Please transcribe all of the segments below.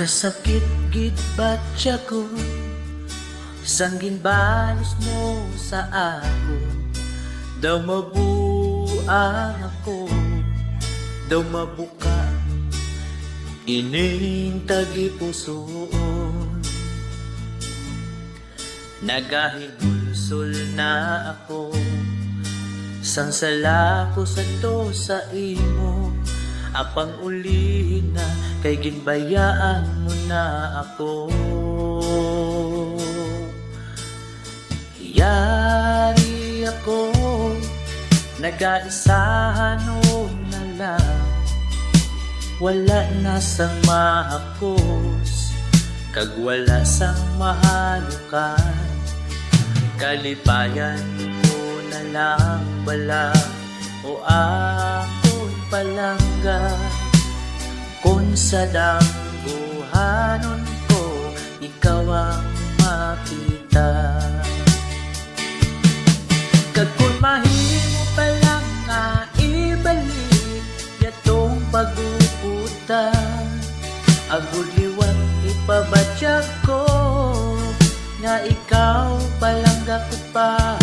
Kasakit gid batya ko, sanggin balos mo sa ako. Daw mabuang ako, daw mabuka ining tagipusoon. Nagahigulsol na ako, sang sala ko sa to sa imo. Apang ulihin na, kay ginbayaan mo na ako. Yari ako, nag-aisahan na lang. Wala na sang mahakos, kag wala sang mahalukan. Kalipayan mo na lang bala, o ako'y palangga. Kung sa dangguhanon ko, ikaw ang makita. Kag kung mahimo pa lang nga ibalik yatong pag-uputan, agud liwat ipabatya ko, nga ikaw palangga ko pa.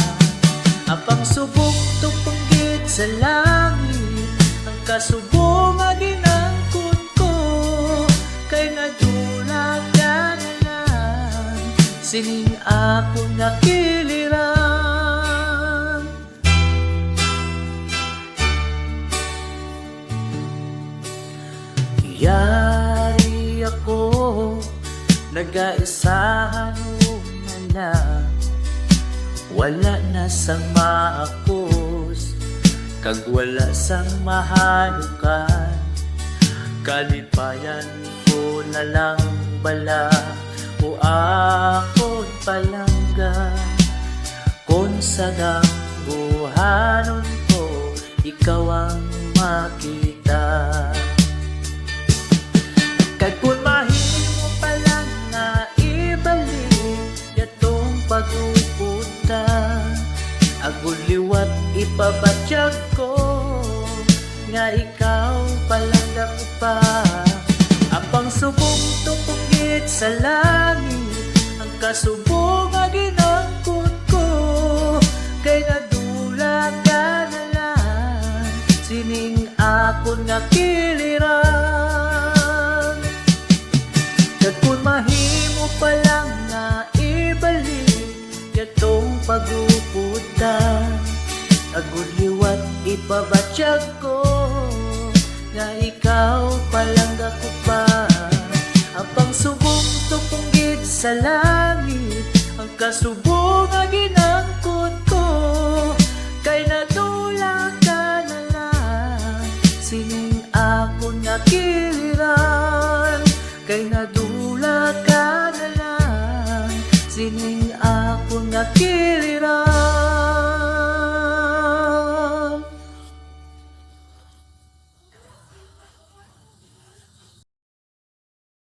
Apang subok tupunggit sa langit, ang kasubong nga ginangkot ko, kay nadulag ka na lang, sining ako nakiliran. Yari ako, nag-aisahan na lang. Wala na sang maakos, kag wala sang mahalukan. Kalipayan ko na lang bala, o ako'y palangga. Kung sa dangguhanon ko, ikaw ang makita. Kag kung mahimo pa lang nga ibalik yatong pag-uputan, agud liwat ipabatya ko, nga ikaw palangga ko pa. Apang subong tupunggit sa langit, ang kasubong nga ginangkot ko, kay nadulag ka na lang, sining akon nga kiliran. Kag kung mahimo pa lang nga ibalik yatong pag-uputan, agud liwat ipabatya ko, nga ikaw palangga ko pa. Apang subong tupunggit sa langit, ang kasubong nga ginangkot ko, kay nadulag ka na lang, sining akon nga kiliran. Kay nadulag ka na lang, sining akon nga kiliran.